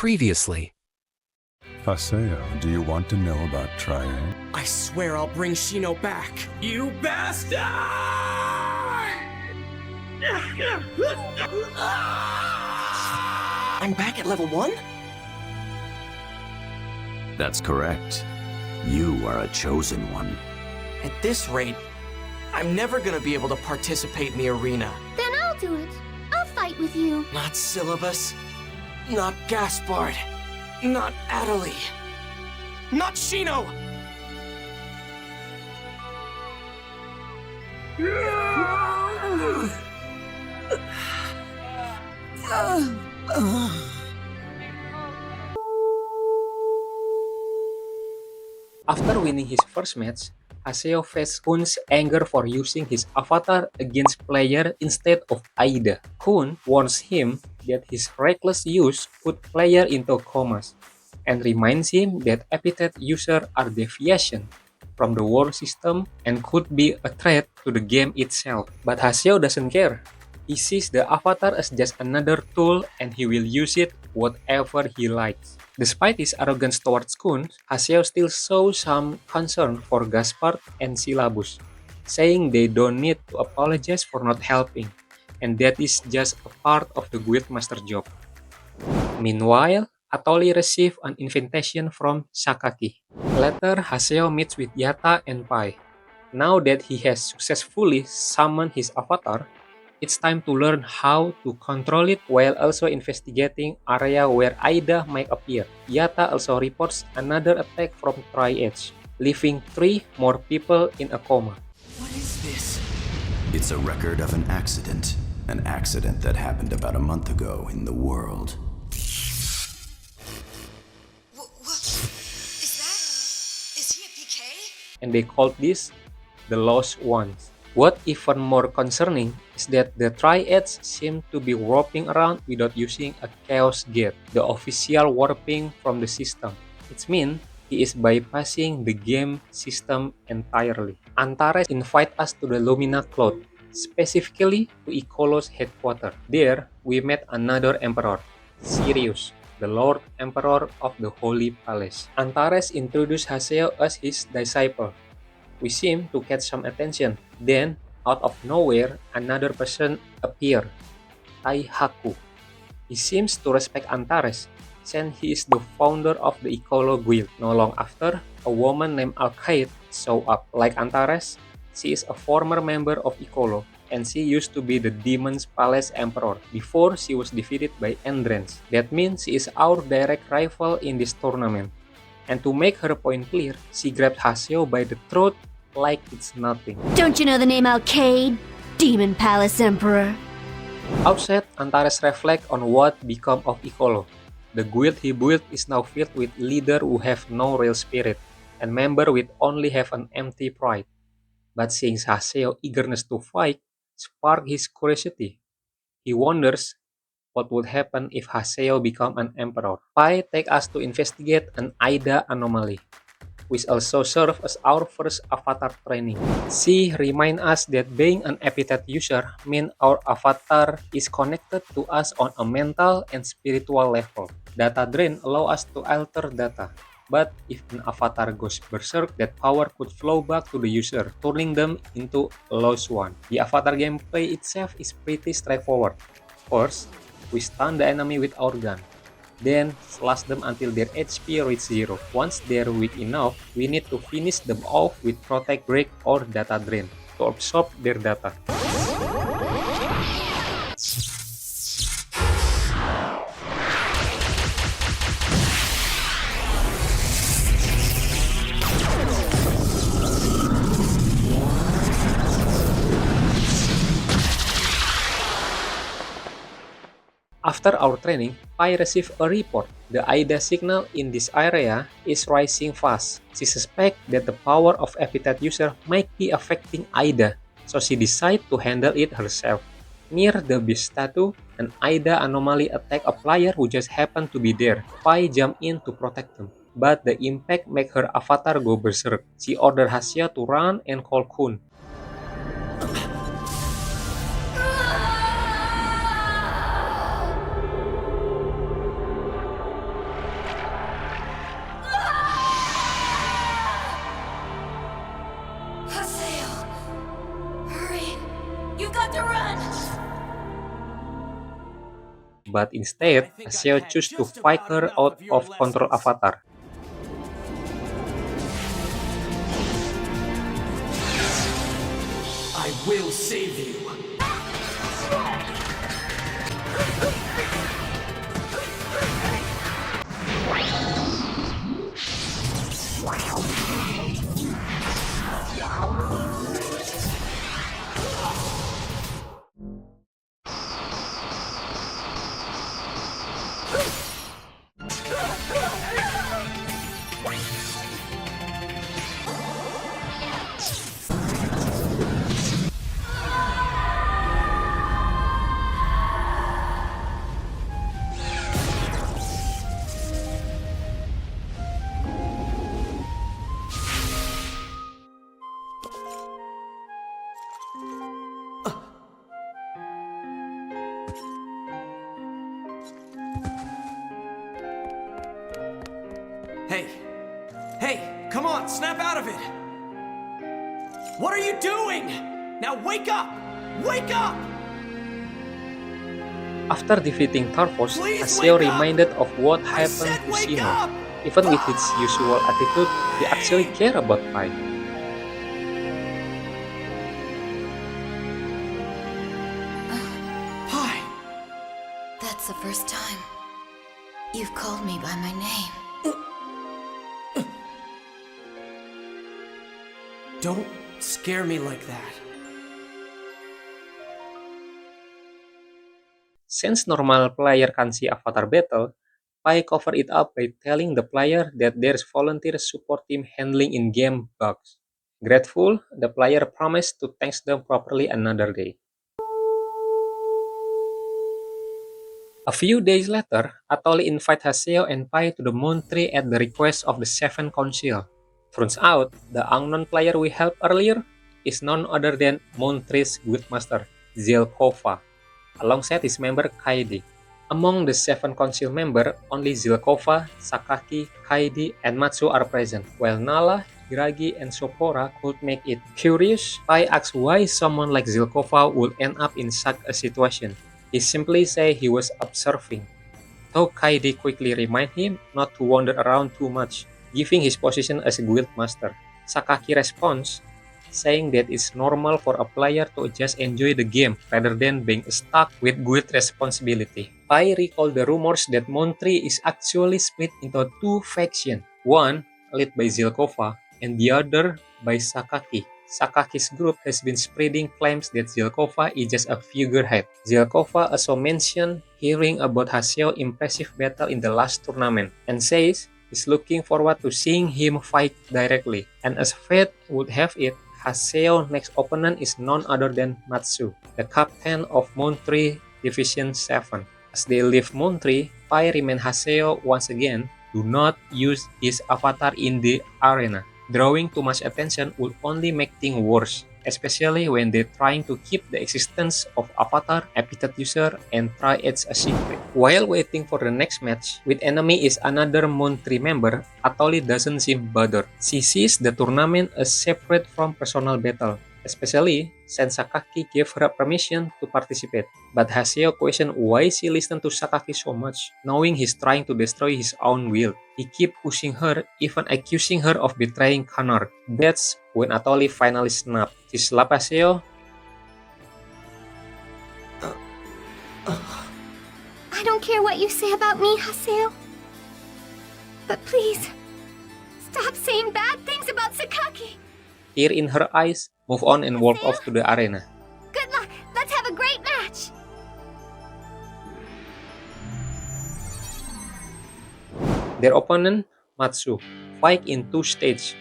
Previously. Haseo, do you want to know about Triad? I swear I'll bring Shino back. You bastard! I'm back at level 1? That's correct. You are a chosen one. At this rate, I'm never gonna be able to participate in the arena. Then I'll do it. I'll fight with you. Not Syllabus, not Gaspard, not Adelie, not Shino! After winning his first match, Haseo faced Kun's anger for using his avatar against player instead of Aida. Kun warns him that his reckless use put player into comas, and reminds him that epithet users are deviation from the world system and could be a threat to the game itself. But Haseo doesn't care. He sees the avatar as just another tool and he will use it whatever he likes. Despite his arrogance towards Kun, Haseo still shows some concern for Gaspard and Syllabus, saying they don't need to apologize for not helping, and that is just a part of the Guildmaster job. Meanwhile, Atoli receives an invitation from Sakaki. Later, Haseo meets with Yata and Pai. Now that he has successfully summoned his avatar, it's time to learn how to control it while also investigating area where Aida might appear. Yata also reports another attack from Tri-Edge, leaving 3 more people in a coma. What is this? It's a record of an accident that happened about a month ago in the world. What? Is he a PK? And they called this the Lost Ones. What even more concerning is that the Tri-Edge seem to be warping around without using a Chaos Gate, the official warping from the system. It means he is bypassing the game system entirely. Antares invite us to the Lumina Cloud, specifically to Icolo's headquarters. There, we met another Emperor, Sirius, the Lord Emperor of the Holy Palace. Antares introduced Haseo as his disciple. We seem to catch some attention. Then, out of nowhere, another person appeared, Taihaku. He seems to respect Antares, since he is the founder of the Icolo Guild. Not long after, a woman named Alkaid showed up. Like Antares, she is a former member of Icolo, and she used to be the Demon's Palace Emperor before she was defeated by Endrance. That means she is our direct rival in this tournament. And to make her point clear, she grabbed Haseo by the throat like it's nothing. Don't you know the name Alkaid? Demon Palace Emperor. Outside, Antares reflect on what become of Icolo. The guild he built is now filled with leaders who have no real spirit, and members with only have an empty pride. But seeing Haseo's eagerness to fight sparked his curiosity. He wonders what would happen if Haseo become an emperor. Pai take us to investigate an Aida anomaly, which also serves as our first avatar training. She reminds us that being an epithet user means our avatar is connected to us on a mental and spiritual level. Data drain allows us to alter data. But if an avatar goes berserk, that power could flow back to the user, turning them into a lost one. The avatar gameplay itself is pretty straightforward. First, we stun the enemy with our gun. Then, slash them until their HP reaches 0. Once they're weak enough, we need to finish them off with Protect Break or Data Drain to absorb their data. After our training, Pai received a report. The Aida signal in this area is rising fast. She suspects that the power of epithet user might be affecting Aida, so she decided to handle it herself. Near the beast statue, an Aida anomaly attacked a player who just happened to be there. Pai jumped in to protect them, but the impact made her avatar go berserk. She ordered Haseo to run and call Kun. but instead, Haseo chose to fight her out of control avatar. I will save you. Hey! Hey! Come on, snap out of it! What are you doing? Now wake up! Wake up! After defeating Tarfos, Please Haseo wake up! reminded of what I happened said to wake Shino. up! Even with his usual attitude, he actually cared about Pai. Hi! That's the first time you've called me by my name. Don't scare me like that. Since normal player can't see Avatar battle, Pai covered it up by telling the player that there's volunteer support team handling in-game bugs. Grateful, the player promised to thank them properly another day. A few days later, Atoli invites Haseo and Pai to the Moon Tree at the request of the Seven Council. Turns out, the unknown player we helped earlier is none other than Moon Tree's Guildmaster, Zelkova, alongside his member Kaidi. Among the Seven Council members, only Zelkova, Sakaki, Kaidi, and Matsu are present, while Nala, Hiragi, and Sopora could make it. Curious, Pai asks why someone like Zelkova would end up in such a situation. He simply says he was observing, though Kaidi quickly reminds him not to wander around too much, giving his position as a guild master. Sakaki responds, saying that it's normal for a player to just enjoy the game rather than being stuck with guild responsibility. Pai recalled the rumors that Montri is actually split into two factions, one led by Zelkova and the other by Sakaki. Sakaki's group has been spreading claims that Zelkova is just a figurehead. Zelkova also mentioned hearing about Haseo's impressive battle in the last tournament and says he's looking forward to seeing him fight directly. And as fate would have it, Haseo's next opponent is none other than Matsu, the captain of Montri Division 7. As they leave Montri, Pai reminds Haseo once again, do not use his avatar in the arena. Drawing too much attention would only make things worse, especially when they're trying to keep the existence of Avatar, epithet user, and Tri-Edge a secret. While waiting for the next match, with enemy is another Moon 3 member, Atoli doesn't seem bothered. She sees the tournament as separate from personal battle, especially since Sakaki gave her permission to participate. But Haseo questioned why she listened to Sakaki so much, knowing he's trying to destroy his own guild. He keeps pushing her, even accusing her of betraying Kanor. That's when Atoli finally snapped. She slapped Haseo. I don't care what you say about me, Haseo. But please, stop saying bad things about Sakaki. Tear in her eyes, move on and walk off to the arena. Good luck. Let's have a great match. Their opponent, Matsu, fight in two stages.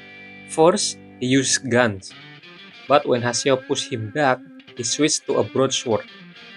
First, he used guns, but when Haseo pushed him back, he switched to a broadsword,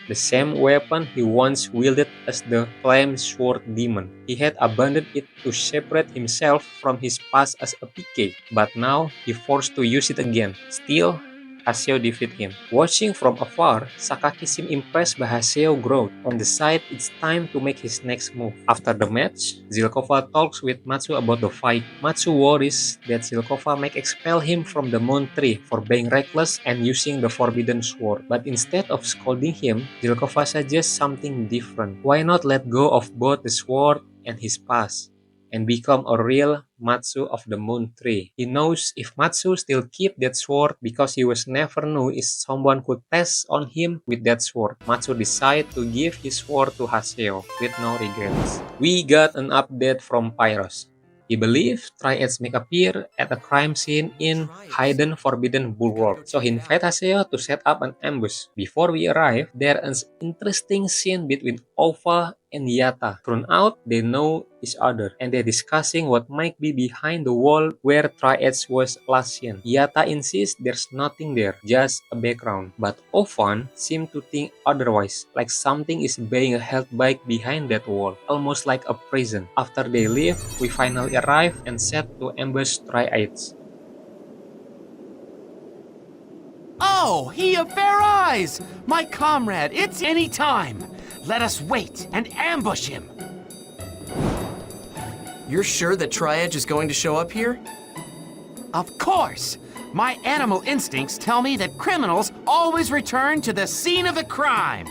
the same weapon he once wielded as the Flame Sword Demon. He had abandoned it to separate himself from his past as a PK, but now he forced to use it again. Still, Haseo defeat him. Watching from afar, Sakaki seemed impressed by Haseo's growth and decides it's time to make his next move. After the match, Zilkova talks with Matsu about the fight. Matsu worries that Zilkova might expel him from the Moon Tree for being reckless and using the Forbidden Sword. But instead of scolding him, Zilkova suggests something different. Why not let go of both the sword and his past and become a real Matsu of the Moon Tree? He knows if Matsu still keep that sword because he was never knew if someone could test on him with that sword. Matsu decide to give his sword to Haseo with no regrets. We got an update from Pyros. He believes Triads may appear at a crime scene in Hidden Forbidden Bulwark, so he invites Haseo to set up an ambush. Before we arrive, there is an interesting scene between Ova and Yata. Turns out they know each other and they're discussing what might be behind the wall where Triads was last seen. Yata insists there's nothing there, just a background. But Ovan seems to think otherwise, like something is being held back behind that wall, almost like a prison. After they leave, we finally arrive and set to ambush Triads. Oh, he of fair eyes! My comrade, it's any time! Let us wait and ambush him! You're sure that Triad is going to show up here? Of course! My animal instincts tell me that criminals always return to the scene of the crime!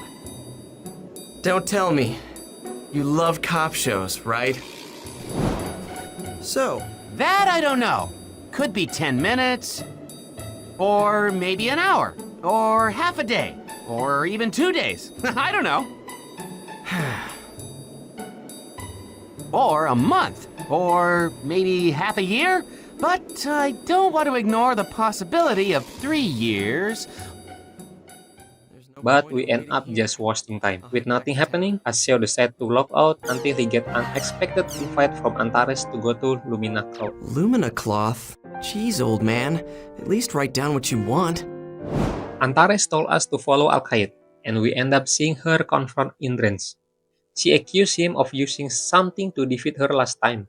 Don't tell me. You love cop shows, right? So, that I don't know. Could be 10 minutes, or maybe an hour, or half a day, or even 2 days. I don't know. Or a month, or maybe half a year. But I don't want to ignore the possibility of 3 years. But we end up just wasting time. With nothing happening, Haseo decides to log out until he gets unexpected invite from Antares to go to Lumina Cloud. Lumina cloth? Jeez, old man. At least write down what you want. Antares told us to follow Alkaid, and we end up seeing her confront Indrens. She accused him of using something to defeat her last time,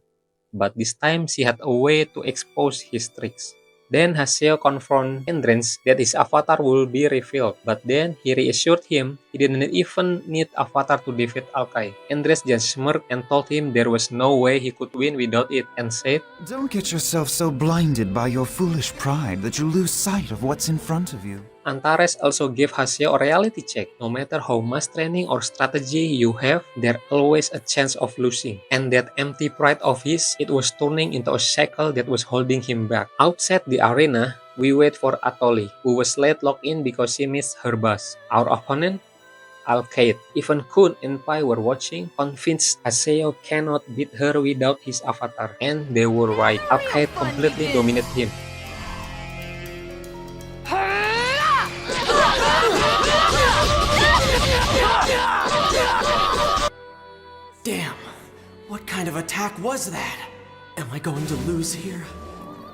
but this time she had a way to expose his tricks. Then Haseo confronted Indrens that his avatar will be revealed, but then he reassured him he didn't even need avatar to defeat Alkai. Indrens just smirked and told him there was no way he could win without it, and said, Don't get yourself so blinded by your foolish pride that you lose sight of what's in front of you. Antares also gave Haseo a reality check. No matter how much training or strategy you have, there's always a chance of losing. And that empty pride of his, it was turning into a shackle that was holding him back. Outside the arena, we wait for Atoli, who was late logged in because she missed her bus. Our opponent, Alkaid. Even Kun and Pai were watching, convinced Haseo cannot beat her without his avatar. And they were right. Alkaid completely dominated him. Damn, what kind of attack was that? Am I going to lose here?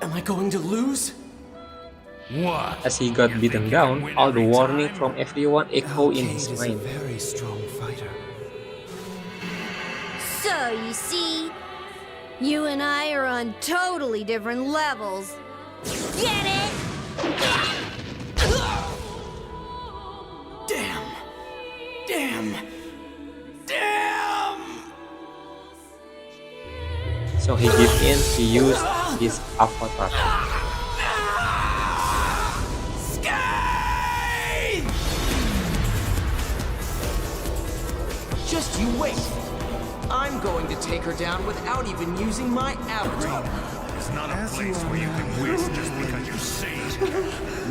Am I going to lose? What? As he got beaten down, all the warning from everyone echo in his Alkaid is a mind. very strong fighter. So, you see, you and I are on totally different levels. Get it? Damn! Damn! Damn! So he gave in, he used his avatar. Skate! Just you wait. I'm going to take her down without even using my avatar. It's not a place where you can win just because you say it.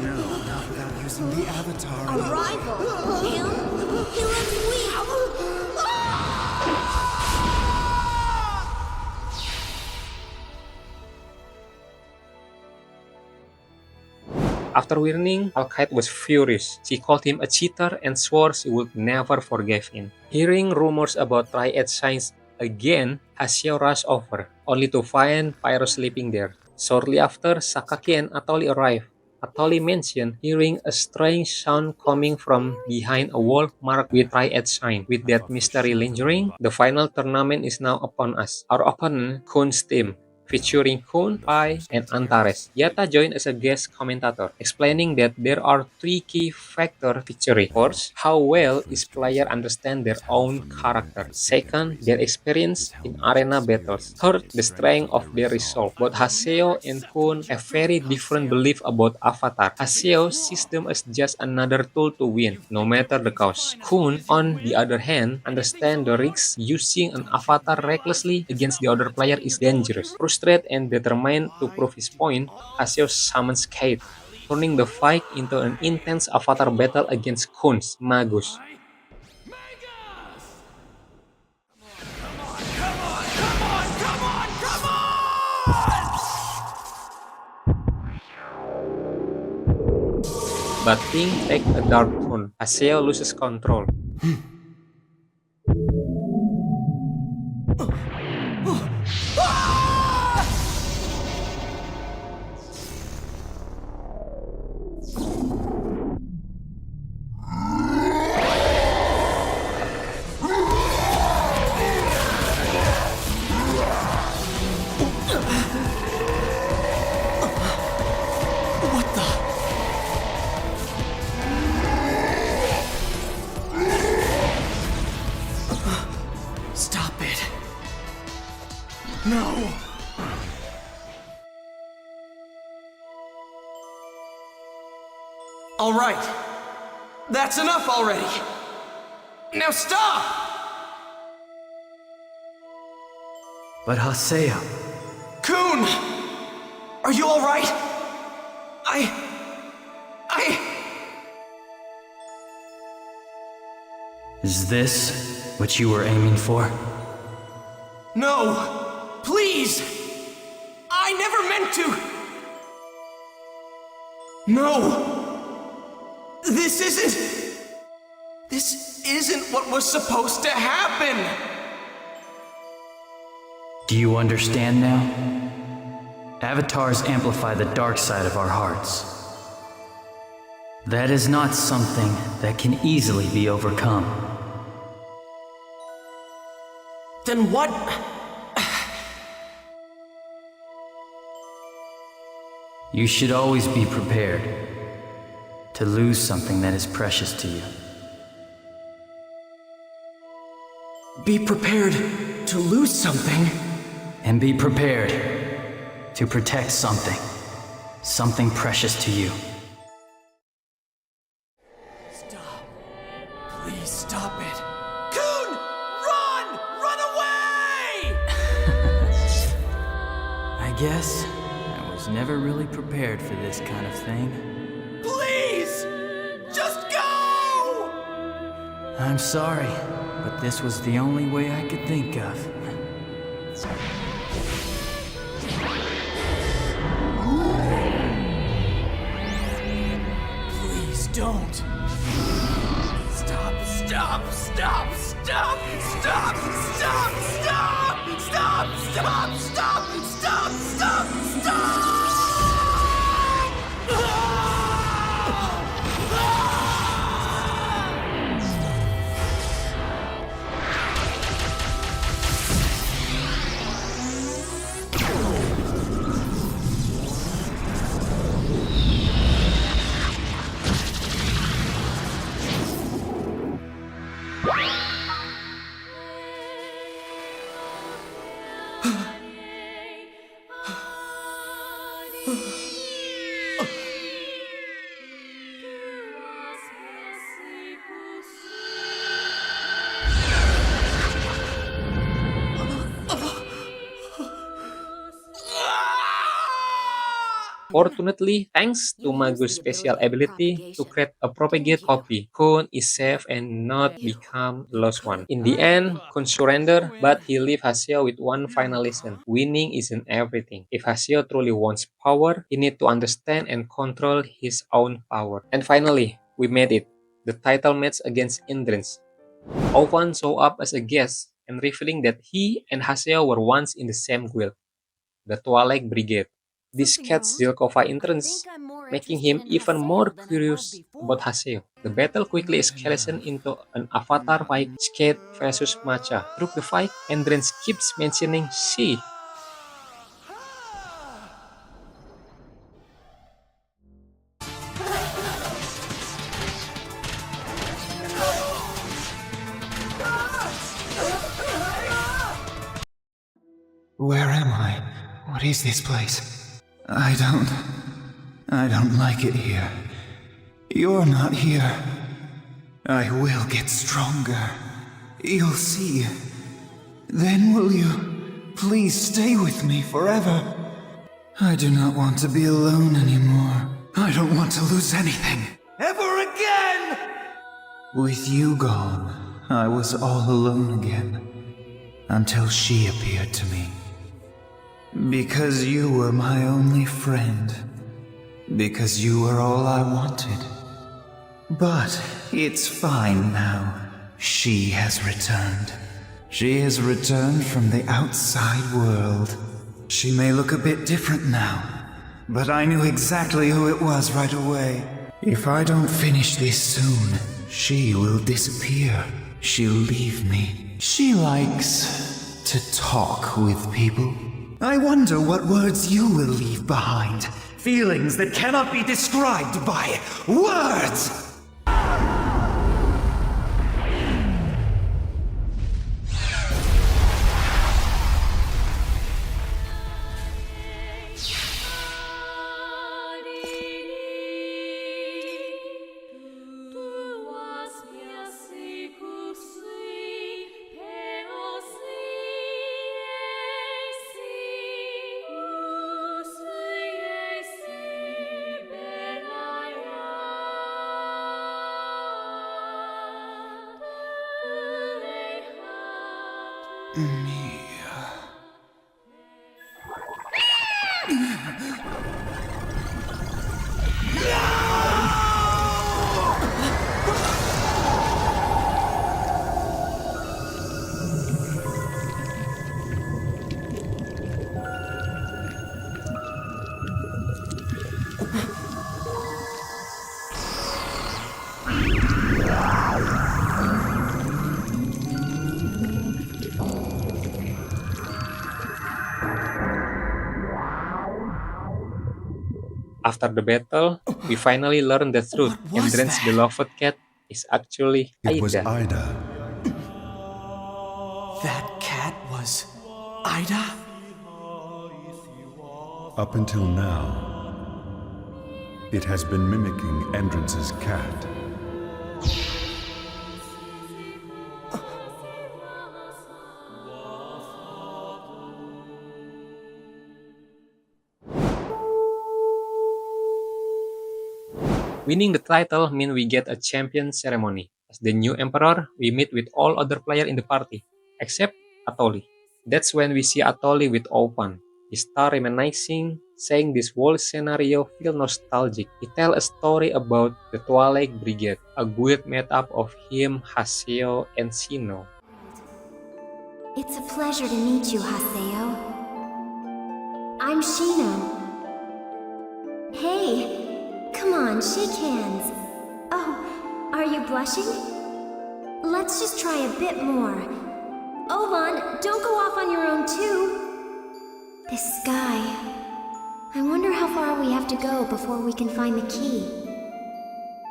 No, not without using the avatar. A rival? Him? He looks weak. After winning, Alkaid was furious. She called him a cheater and swore she would never forgive him. Hearing rumors about Triad Signs again, Haseo rushed over, only to find Pyro sleeping there. Shortly after, Sakaki and Atoli arrived. Atoli mentioned hearing a strange sound coming from behind a wall marked with Triad Sign. With that mystery lingering, the final tournament is now upon us. Our opponent, Kun's team, featuring Kun, Pai, and Antares. Yata joined as a guest commentator, explaining that there are three key factors victory. First, how well is player understand their own character. Second, their experience in arena battles. Third, the strength of their resolve. Both Haseo and Kun have very different belief about Avatar. Haseo sees them as just another tool to win, no matter the cost. Kun, on the other hand, understands the risks using an avatar recklessly against the other player is dangerous. Frustrated and determined to prove his point, Haseo summons Kate, turning the fight into an intense avatar battle against Kun's Magus. But things take a dark turn. Haseo loses control. Stop it. No. All right. That's enough already. Now stop! But Haseo... Kun! Are you all right? Is this what you were aiming for? No! Please! I never meant to! No! This isn't what was supposed to happen! Do you understand now? Avatars amplify the dark side of our hearts. That is not something that can easily be overcome. Then what? You should always be prepared to lose something that is precious to you. Be prepared to lose something? And be prepared to protect something precious to you. Stop. Please stop it. Kun! Run! Run away! I guess I was never really prepared for this kind of thing. Please! Just go! I'm sorry, but this was the only way I could think of. Please don't. Stop, stop, stop, stop, stop, stop, stop, stop, stop, stop, stop, stop, stop! Fortunately, thanks to Magus' special ability to create a propagate copy, Kun is safe and not become the lost one. In the end, Kun surrender, but he leaves Haseo with one final lesson. Winning isn't everything. If Haseo truly wants power, he needs to understand and control his own power. And finally, we made it. The title match against Indrins. Ovan showed up as a guest and revealing that he and Haseo were once in the same guild, the Twilight Brigade. This catches Zelkova's interest, making him even more curious about Haseo. The battle quickly escalated into an avatar fight, Skate versus Matcha. Through the fight, Endrins keeps mentioning she. Where am I? What is this place? I don't like it here. You're not here. I will get stronger. You'll see. Then will you please stay with me forever? I do not want to be alone anymore. I don't want to lose anything. Ever again! With you gone, I was all alone again. Until she appeared to me. Because you were my only friend. Because you were all I wanted. But it's fine now. She has returned. She has returned from the outside world. She may look a bit different now, but I knew exactly who it was right away. If I don't finish this soon, she will disappear. She'll leave me. She likes to talk with people. I wonder what words you will leave behind. Feelings that cannot be described by words! After the battle, we finally learn the truth. Endrance, the beloved cat, is actually It was Aida. Ida. That cat was Ida? Up until now, it has been mimicking Endrance's cat. Winning the title means we get a champion ceremony. As the new emperor, we meet with all other players in the party, except Atoli. That's when we see Atoli with Opan. He starts reminiscing, saying this whole scenario feels nostalgic. He tells a story about the Twilight Brigade, a guild made up of him, Haseo, and Shino. It's a pleasure to meet you, Haseo. I'm Shino. Hey! Come on, shake hands. Oh, are you blushing? Let's just try a bit more. Oban, don't go off on your own too. This sky. I wonder how far we have to go before we can find the key.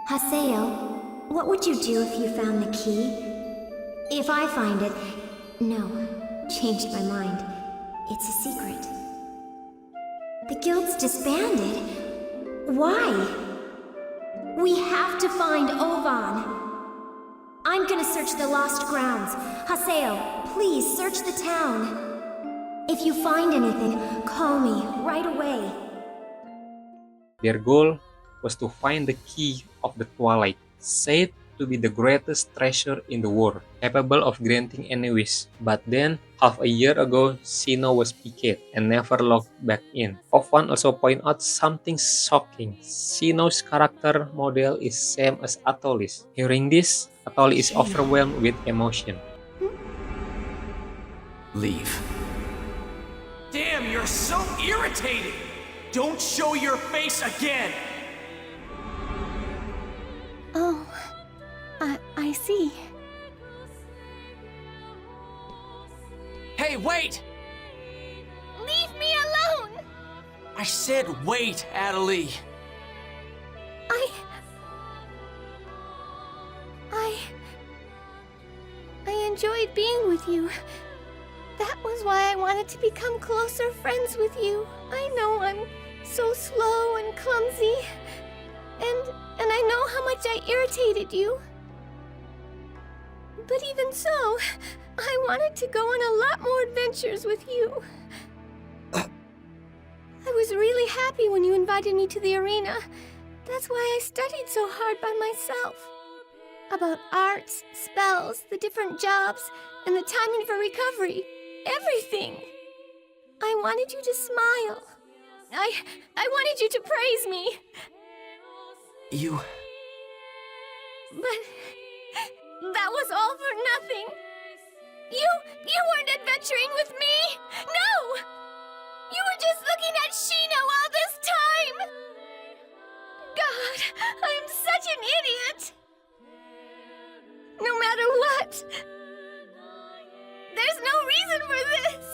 Haseo, what would you do if you found the key? If I find it... No, changed my mind. It's a secret. The guild's disbanded. Why? We have to find Oban. I'm gonna search the lost grounds. Haseo, please search the town. If you find anything, call me right away. Their goal was to find the key of the Twilight, said to be the greatest treasure in the world, capable of granting any wish. But then, half a year ago, Shino was picked and never locked back in. Ovan also point out something shocking. Shino's character model is same as Atoli's. Hearing this, Atoli is overwhelmed with emotion. Leave. Damn, you're so irritating! Don't show your face again! Oh, I see. Hey, wait! Leave me alone! I said wait, Adelie. I enjoyed being with you. That was why I wanted to become closer friends with you. I know I'm so slow and clumsy, and I know how much I irritated you. But even so, I wanted to go on a lot more adventures with you. I was really happy when you invited me to the arena. That's why I studied so hard by myself. About arts, spells, the different jobs, and the timing for recovery. Everything. I wanted you to smile. I wanted you to praise me. You... But that was all for nothing. You weren't adventuring with me. No! You were just looking at Shino all this time. God, I'm such an idiot. No matter what, there's no reason for this.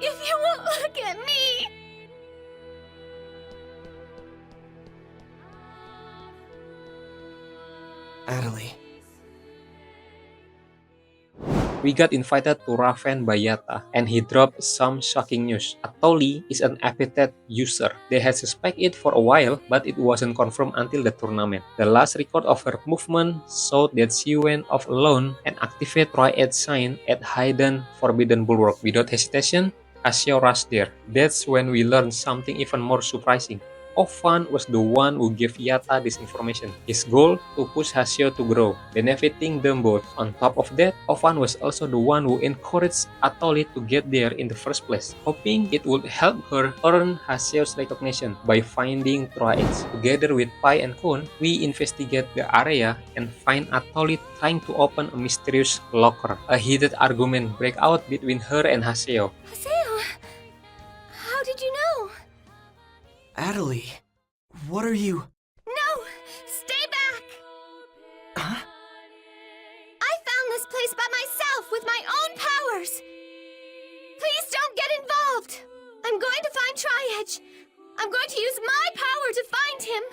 If you won't look at me. Adelie. We got invited to Raven by Yatta, and he dropped some shocking news. Atoli is an epithet user. They had suspected it for a while, but it wasn't confirmed until the tournament. The last record of her movement showed that she went off alone and activated Triad Sign at hidden Forbidden Bulwark. Without hesitation, Haseo rushed there. That's when we learned something even more surprising. Ovan was the one who gave Yatta this information. His goal, to push Haseo to grow, benefiting them both. On top of that, Ovan was also the one who encouraged Atoli to get there in the first place, hoping it would help her earn Haseo's recognition by finding Triads. Together with Pai and Kun, we investigate the area and find Atoli trying to open a mysterious locker. A heated argument breaks out between her and Haseo. Haseo, how did you know? Adelie, what are you... No! Stay back! Huh? I found this place by myself with my own powers! Please don't get involved! I'm going to find Tri-Edge! I'm going to use my power to find him!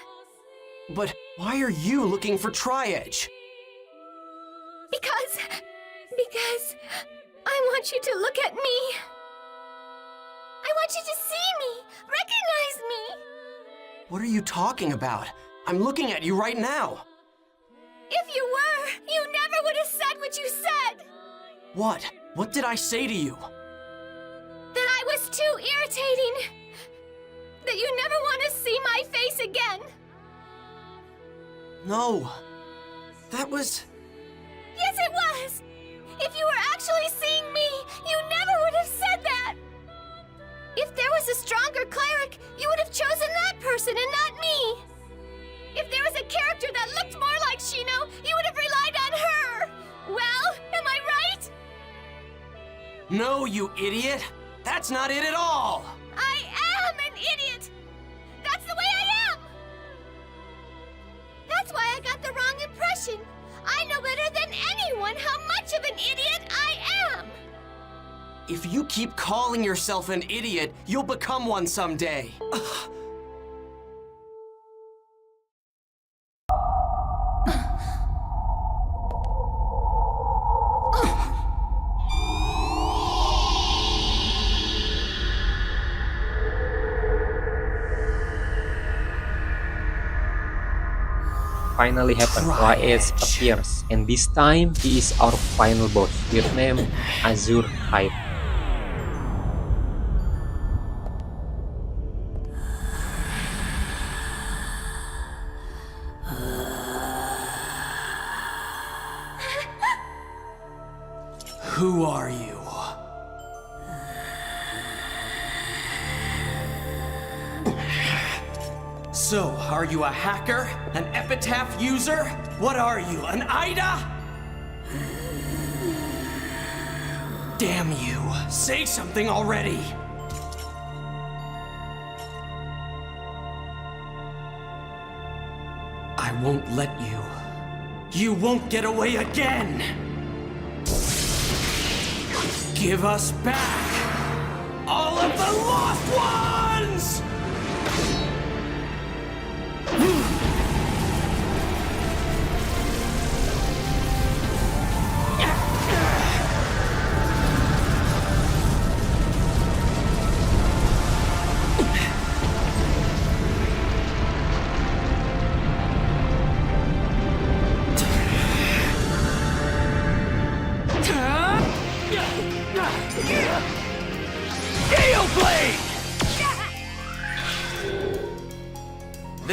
But why are you looking for Tri-Edge? Because I want you to look at me! I want you to see me! Recognize me! What are you talking about? I'm looking at you right now! If you were, you never would have said what you said! What? What did I say to you? That I was too irritating! That you never want to see my face again! No. That was... Yes, it was! If you were actually seeing me, you never would have said that! If there was a stronger cleric, you would have chosen that person and not me! If there was a character that looked more like Shino, you would have relied on her! Well, am I right? No, you idiot! That's not it at all! I am an idiot! That's the way I am! That's why I got the wrong impression. I know better than anyone how much of an idiot I am! If you keep calling yourself an idiot, you'll become one someday. Finally happened. Triads appears, and this time he is our final boss, with name Azure Hyde. Who are you? So, are you a hacker? An epitaph user? What are you, an Ida? Damn you! Say something already! I won't let you. You won't get away again! Give us back all of the lost ones!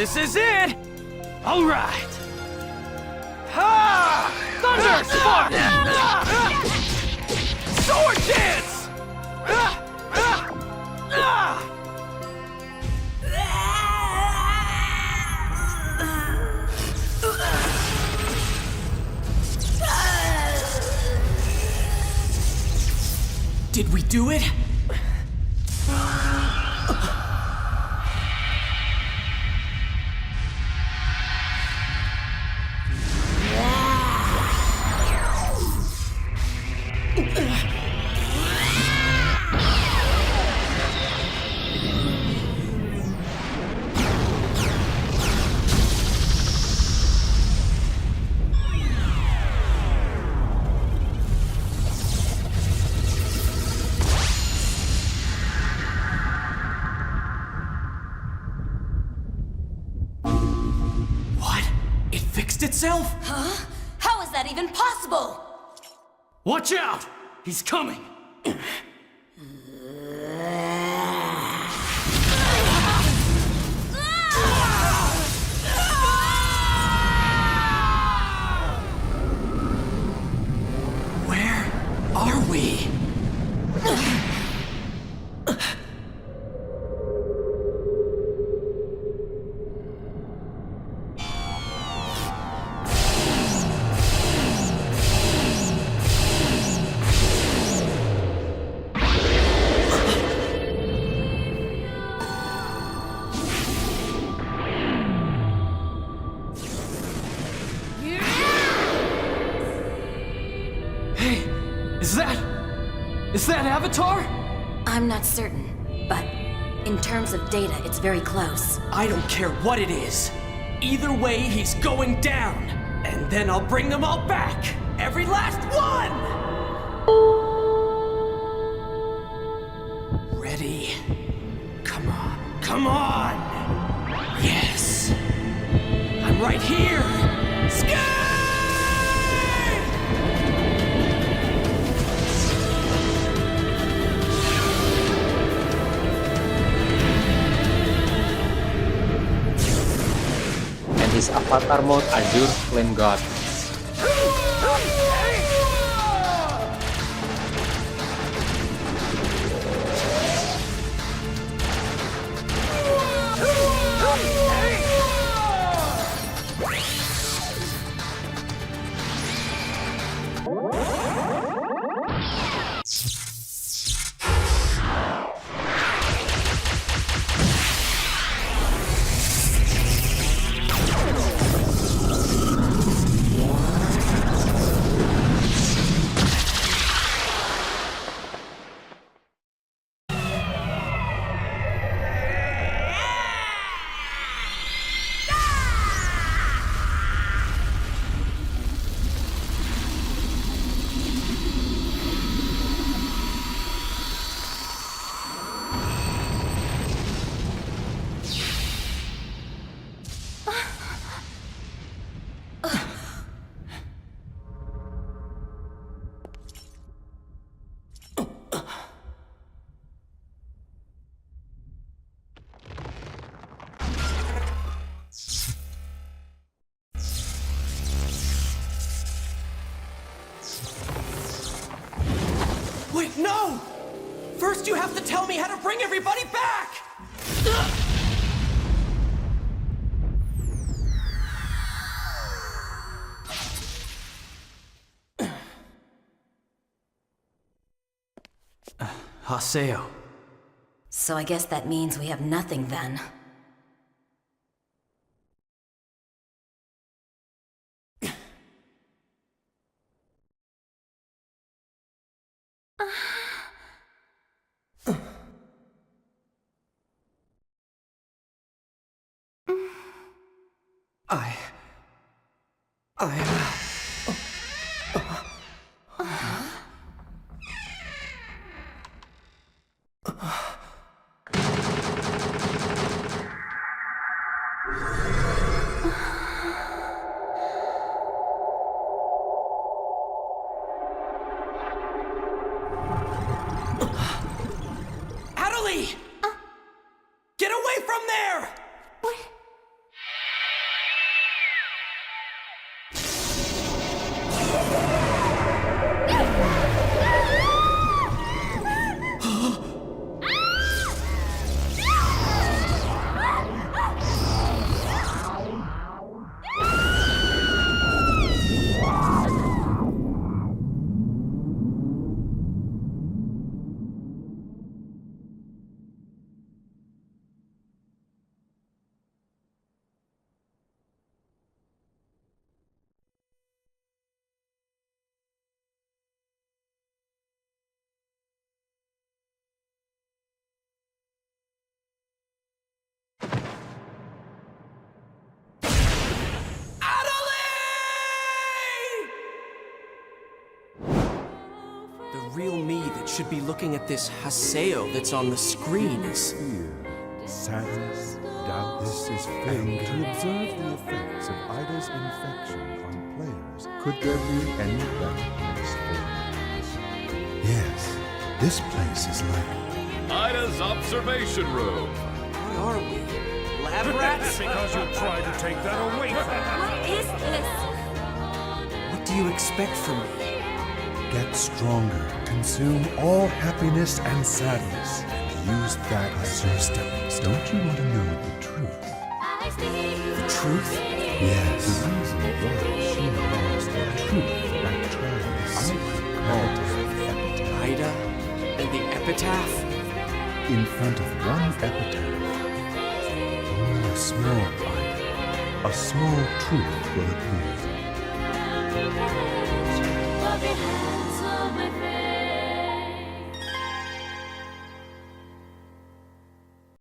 this is it! All right! Ha! Thunder Spark! Sword dance! Did we do it? Itself? Huh? How is that even possible? Watch out! He's coming! Where are we? Is that Avatar? I'm not certain, but in terms of data, it's very close. I don't care what it is. Either way, he's going down. And then I'll bring them all back. Every last one! Ready? Come on. Come on! Yes! I'm right here! Skate! His avatar mode Azure Flame God. Wait, no! First you have to tell me how to bring everybody back! Haseo. So I guess that means we have nothing then. Get away from there! What? real me that should be looking at this Haseo that's on the screen is... Fear, sadness, doubt. This is fate. To observe the effects of Ida's infection on players, could there be any better place for you? Yes, this place is like Ida's observation room. What are we? Lab rats? Because you tried to take that away from me. What is this? What do you expect from me? get stronger, consume all happiness and sadness, and use that as your stepping stone. Don't you want to know the truth? The truth? Yes. The reason why she lost the truth by trying to secret called the epitaph. Ida and the epitaph? In front of one epitaph, only a small Ida, a small truth will appear.